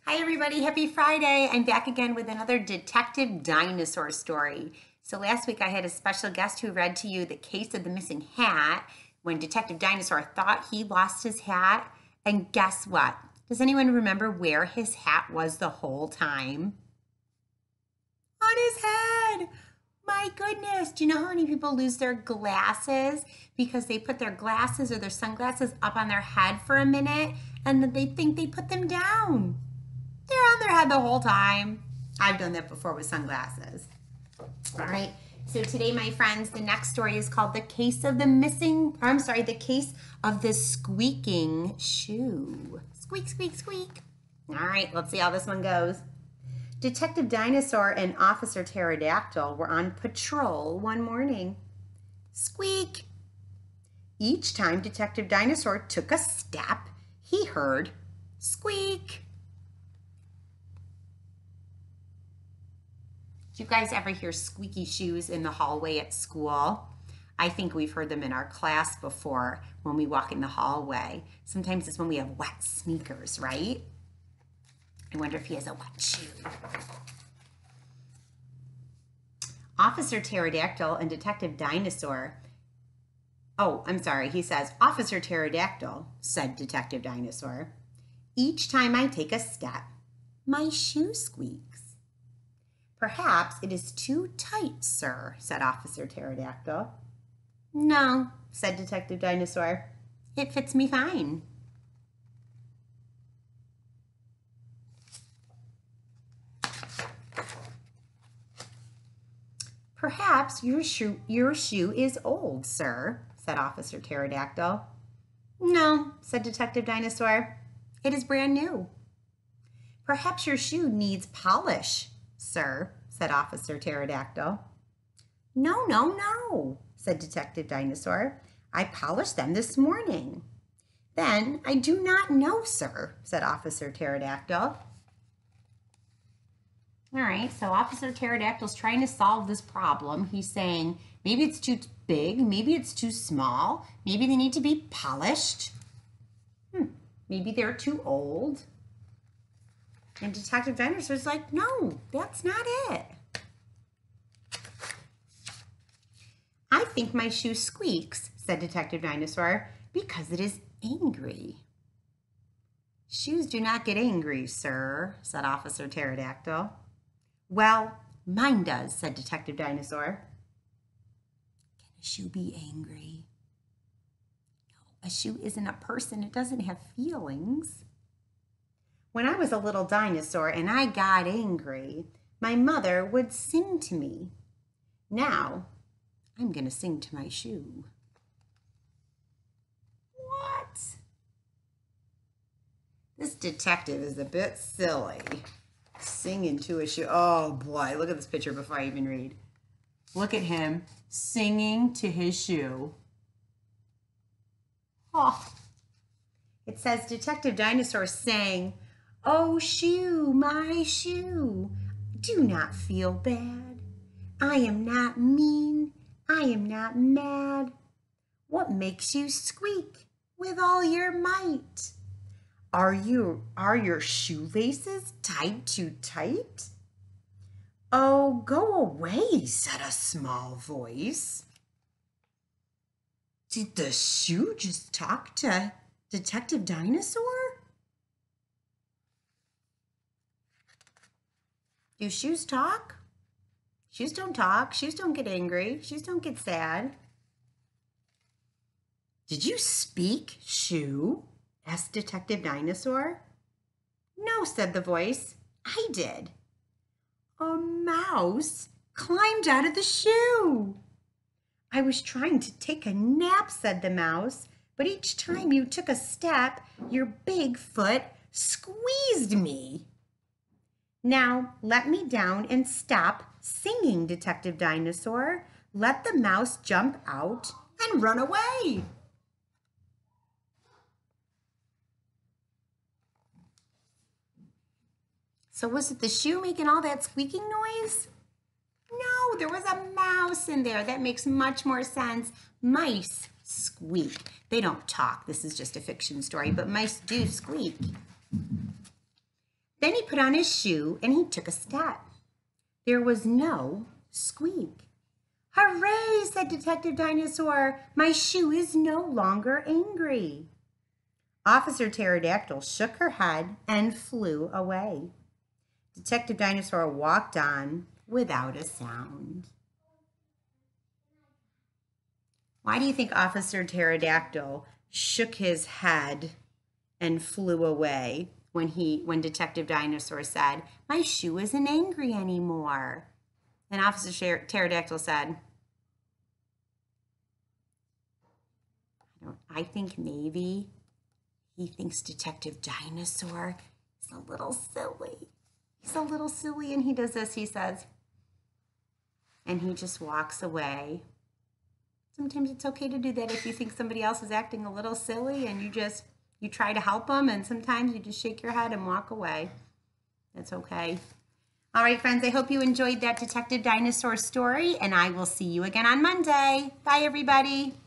Hi everybody, happy Friday. I'm back again with another Detective Dinosaur story. So last week I had a special guest who read to you the case of the missing hat when Detective Dinosaur thought he lost his hat. And guess what? Does anyone remember where his hat was the whole time? On his head. My goodness. Do you know how many people lose their glasses because they put their glasses or their sunglasses up on their head for a minute and then they think they put them down? They're on their head the whole time. I've done that before with sunglasses. All right. So today, my friends, the next story is called The Case of the Case of the Squeaking Shoe. Squeak, squeak, squeak. All right, let's see how this one goes. Detective Dinosaur and Officer Pterodactyl were on patrol one morning. Squeak. Each time Detective Dinosaur took a step, he heard squeak. Do you guys ever hear squeaky shoes in the hallway at school? I think we've heard them in our class before when we walk in the hallway. Sometimes it's when we have wet sneakers, right? I wonder if he has a wet shoe. Officer Pterodactyl and Detective Dinosaur. Oh, I'm sorry. He says, Officer Pterodactyl, said Detective Dinosaur. Each time I take a step, my shoe squeaks. Perhaps it is too tight, sir, said Officer Pterodactyl. No, said Detective Dinosaur. It fits me fine. Perhaps your shoe is old, sir, said Officer Pterodactyl. No, said Detective Dinosaur. It is brand new. Perhaps your shoe needs polish, sir, said Officer Pterodactyl. No, said Detective Dinosaur. I polished them this morning. Then I do not know, sir, said Officer Pterodactyl. All right, so Officer Pterodactyl's trying to solve this problem. He's saying maybe it's too big, maybe it's too small, maybe they need to be polished. Maybe they're too old. And Detective Dinosaur's like, no, that's not it. I think my shoe squeaks, said Detective Dinosaur, because it is angry. Shoes do not get angry, sir, said Officer Pterodactyl. Well, mine does, said Detective Dinosaur. Can a shoe be angry? No, a shoe isn't a person. It doesn't have feelings. When I was a little dinosaur and I got angry, my mother would sing to me. Now, I'm going to sing to my shoe. What? This detective is a bit silly. Singing to a shoe. Oh boy, look at this picture before I even read. Look at him singing to his shoe. Oh. It says Detective Dinosaur sang, "Oh, shoe, my shoe, do not feel bad. I am not mean. I am not mad. What makes you squeak with all your might? Are your shoelaces tied too tight?" "Oh, go away," said a small voice. Did the shoe just talk to Detective Dinosaur? Do shoes talk? Shoes don't talk. Shoes don't get angry. Shoes don't get sad. Did you speak, shoe? Asked Detective Dinosaur. No, said the voice. I did. A mouse climbed out of the shoe. I was trying to take a nap, said the mouse, but each time you took a step, your big foot squeezed me. Now, let me down and stop singing, Detective Dinosaur. Let the mouse jump out and run away. So was it the shoe making all that squeaking noise? No, there was a mouse in there. That makes much more sense. Mice squeak. They don't talk. This is just a fiction story, but mice do squeak. Then he put on his shoe and he took a step. There was no squeak. "Hooray," said Detective Dinosaur. "My shoe is no longer angry." Officer Pterodactyl shook her head and flew away. Detective Dinosaur walked on without a sound. Why do you think Officer Pterodactyl shook his head and flew away when Detective Dinosaur said, "My shoe isn't angry anymore"? And Officer Pterodactyl said, I think maybe he thinks Detective Dinosaur is a little silly. He's a little silly, and he does this, he says, and he just walks away. Sometimes it's okay to do that if you think somebody else is acting a little silly and you try to help them, and sometimes you just shake your head and walk away. That's okay. All right, friends, I hope you enjoyed that Detective Dinosaur story, and I will see you again on Monday. Bye, everybody.